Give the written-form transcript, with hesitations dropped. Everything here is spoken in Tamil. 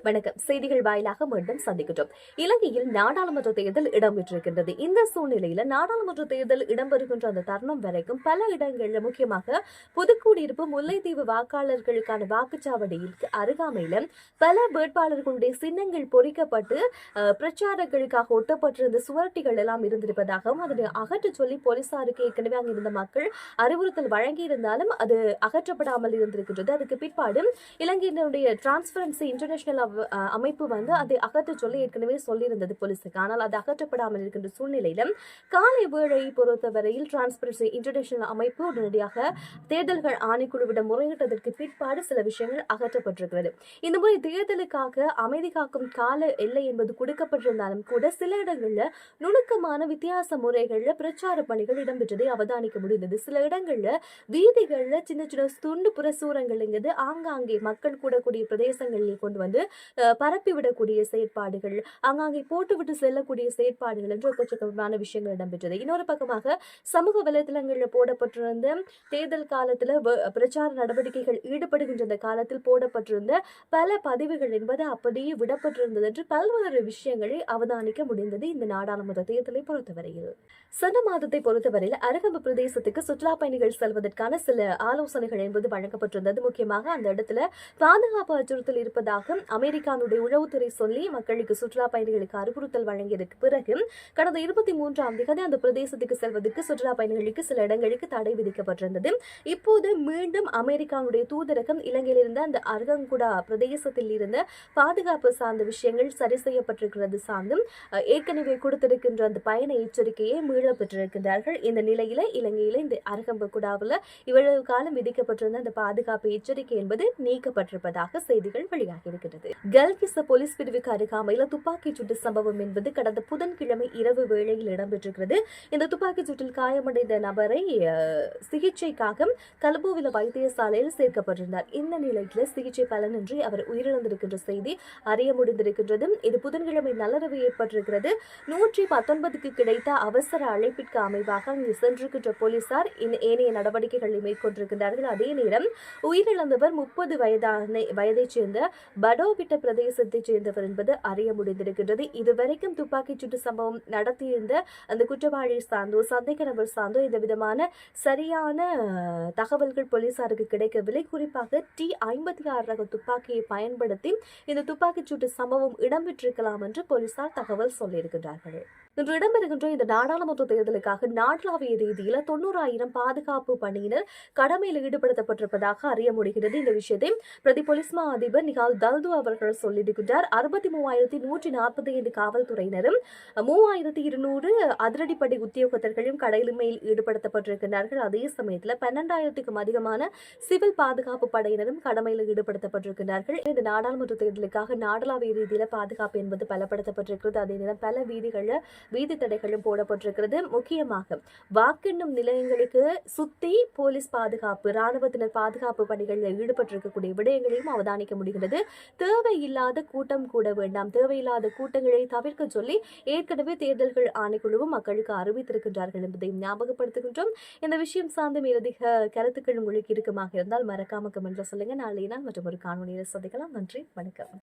வணக்கம். செய்திகள் வாயிலாக மீண்டும் சந்திக்கின்றோம். இலங்கையில் நாடாளுமன்ற தேர்தல் இடம்பெற்றிருக்கின்றது. இந்த சூழ்நிலையில நாடாளுமன்ற தேர்தல் இடம்பெறுகின்ற அந்த தருணம் வரைக்கும் பல இடங்கள்ல, முக்கியமாக புதுக்குடியிருப்பு முல்லைத்தீவு வாக்காளர்களுக்கான வாக்குச்சாவடிக்கு அருகாமையில பல வேட்பாளர்களுடைய சின்னங்கள் பொறிக்கப்பட்டு பிரச்சாரங்களுக்காக ஒட்டப்பட்டிருந்த சுவரட்டிகள் எல்லாம் இருந்திருப்பதாகவும், அதனை அகற்றச் சொல்லி போலீசாருக்கு ஏற்கனவே அங்கிருந்த மக்கள் அறிவுறுத்தல் வழங்கியிருந்தாலும் அது அகற்றப்படாமல் இருந்திருக்கின்றது. அதுக்கு பிற்பாடு இலங்கையினுடைய டிரான்ஸ்பரன்சி இன்டர்நேஷனல் அமைப்பு அதை அகற்ற சொல்லி ஏற்கனவே சொல்லியிருந்தது போலீஸுக்கு. ஆனால் அது அகற்றப்படாமல் இருக்கின்ற சூழ்நிலையில காலை வேளை பொறுத்தவரையில் டிரான்ஸ்பரன்சி இன்டர்நேஷனல் அமைப்பு உடனடியாக தேர்தல்கள் ஆணைக்குழுவிடம் முறையிட்டதற்கு பிற்பாடு சில விஷயங்கள் அகற்றப்பட்டிருக்கிறது. இந்த முறை தேர்தலுக்காக அமைதி காக்கும் கால எல்லை என்பது கொடுக்கப்பட்டிருந்தாலும் கூட சில இடங்கள்ல நுணுக்கமான வித்தியாச முறைகள்ல பிரச்சார பணிகள் இடம்பெற்றதை அவதானிக்க முடிந்தது. சில இடங்கள்ல வீதிகள்ல சின்ன சின்ன துண்டு பிரசுரங்கள்ங்கிறது ஆங்காங்கே மக்கள் கூடக்கூடிய பிரதேசங்களில் கொண்டு பரப்பிவிடக்கூடிய செயற்பாடுகள், ஆங்காங்கே போட்டுவிட்டு செல்லக்கூடிய செயற்பாடுகள் என்று எக்கச்சக்கமான விஷயங்கள் இடம்பெற்றது. இன்னொரு பக்கமாக சமூக வலைதளங்களில் போடப்பட்டிருந்த தேர்தல் காலத்துல பிரச்சார நடவடிக்கைகள் ஈடுபடுகின்ற அந்த காலத்தில் போடப்பட்டிருந்த பல பதிவுகள் என்பது அப்படியே விடப்பட்டிருந்தது என்று பல்வேறு விஷயங்களை அவதானிக்க முடிந்தது. இந்த நாடாளுமன்ற தேர்தலை பொறுத்தவரையில் சென்ற மாதத்தை பொறுத்தவரையில் அரகம்பு பிரதேசத்துக்கு சுற்றுலா பயணிகள் செல்வதற்கான சில ஆலோசனைகள் என்பது வழங்கப்பட்டிருந்தது. முக்கியமாக அந்த இடத்துல பாதுகாப்பு அச்சுறுத்தல் இருப்பதாக அமெரிக்காவுடைய உளவுத்துறை சொல்லி மக்களுக்கு, சுற்றுலா பயணிகளுக்கு அறிவுறுத்தல் வழங்கியதற்கு பிறகு கடந்த 23ஆம் தேதி அந்த பிரதேசத்துக்கு செல்வதற்கு சுற்றுலா பயணிகளுக்கு சில இடங்களுக்கு தடை விதிக்கப்பட்டிருந்தது. இப்போது மீண்டும் அமெரிக்காவுடைய தூதரகம் இலங்கையில் இருந்த அந்த அர்கங்குடா பிரதேசத்தில் இருந்த பாதுகாப்பு சார்ந்த விஷயங்கள் சரி செய்யப்பட்டிருக்கிறது சார்ந்தும் ஏற்கனவே கொடுத்திருக்கின்ற அந்த பயண எச்சரிக்கையை மீள பெற்றிருக்கின்றார்கள். இந்த நிலையில இலங்கையில இந்த அர்கம்பகுடாவில் இவ்வளவு காலம் விதிக்கப்பட்டிருந்த அந்த பாதுகாப்பு எச்சரிக்கை என்பது நீக்கப்பட்டிருப்பதாக செய்திகள் வெளியாகி இருக்கிறது. கல்கிச போலீஸ் பிரிவுக்கு அருகாமையில் துப்பாக்கி சூட்டு சம்பவம் என்பது கடந்த புதன்கிழமை இரவு வேளையில் இடம்பெற்றிருக்கிறது. இந்த துப்பாக்கி சூட்டில் காயமடைந்த நபரை சிகிச்சைக்காக கலபோவில வைத்தியசாலையில் சேர்க்கப்பட்டிருந்தார். இந்த நிலையில் சிகிச்சை பலனின்றி அவர் உயிரிழந்திருக்கின்ற செய்தி அறிய முடிந்திருக்கின்றது. இது புதன்கிழமை நள்ளிரவு ஏற்பட்டிருக்கிறது. 119க்கு கிடைத்த அவசர அழைப்பிற்கு அமைவாக அங்கு சென்றிருக்கின்ற போலீசார் ஏனைய நடவடிக்கைகளை மேற்கொண்டிருக்கின்றார்கள். அதே நேரம் உயிரிழந்தவர் 30 வயதைச் சேர்ந்த படோவிட்ட பிரதேசத்தைச் சேர்ந்தவர் என்பது அறிய முடிந்திருக்கின்றது. இதுவரைக்கும் துப்பாக்கிச் சூட்டு சம்பவம் நடத்தியிருந்த அந்த குற்றவாளி சார்ந்தோ சந்தேக நபர் சார்ந்தோ இந்த விதமான சரியான தகவல்கள் போலீசாருக்கு கிடைக்கவில்லை. குறிப்பாக T56 ரக துப்பாக்கியை பயன்படுத்தி இந்த துப்பாக்கிச் சூட்டு சம்பவம் இடம்பெற்றிருக்கலாம் என்று போலீசார் தகவல் சொல்லியிருக்கிறார்கள். இன்று இடம்பெறுகின்ற இந்த நாடாளுமன்ற தேர்தலுக்காக நாடளாவிய ரீதியில் 90,000 பாதுகாப்பு பணியினர் கடமையில் ஈடுபடுத்தப்பட்டிருப்பதாக அறிய முடிகிறது. இந்த விஷயத்தை பிரதி போலீஸ் மா அதிபர் நிகால் தல்து அவர்கள் சொல்லியிருக்கிறார். 63,145 காவல்துறையினரும் 3,200 அதிரடிப்படை உத்தியோகத்தர்களும் கடமையில் ஈடுபடுத்தப்பட்டிருக்கிறார்கள். அதே சமயத்தில் 12,000க்கும் அதிகமான சிவில் பாதுகாப்பு படையினரும் கடமையில் ஈடுபடுத்தப்பட்டிருக்கிறார்கள். இந்த நாடாளுமன்ற தேர்தலுக்காக நாடளாவிய ரீதியில் பாதுகாப்பு என்பது பலப்படுத்தப்பட்டிருக்கிறது. அதே நேரம் பல வீதி தடைகளும் போடப்பட்டிருக்கிறது. முக்கியமாக வாக்கெண்ணும் நிலையங்களுக்கு சுத்தி போலீஸ் பாதுகாப்பு, ராணுவத்தினர் பாதுகாப்பு பணிகளில் ஈடுபட்டிருக்கக்கூடிய விடயங்களையும் அவதானிக்க முடிகிறது. தேவையில்லாத கூட்டம் கூட வேண்டாம், தேவையில்லாத கூட்டங்களை தவிர்க்க சொல்லி ஏற்கனவே தேர்தல்கள் ஆணைக்குழுவும் மக்களுக்கு அறிவித்திருக்கின்றார்கள் என்பதையும் ஞாபகப்படுத்துகின்றோம். இந்த விஷயம் சார்ந்த மேலதிக கருத்துக்கள் உங்களுக்கு இருக்குமாக இருந்தால் மறக்காம கமெண்ட்ல சொல்லுங்க. நாளை நான் மற்றும் ஒரு காணொலியில் சந்திக்கலாம். நன்றி, வணக்கம்.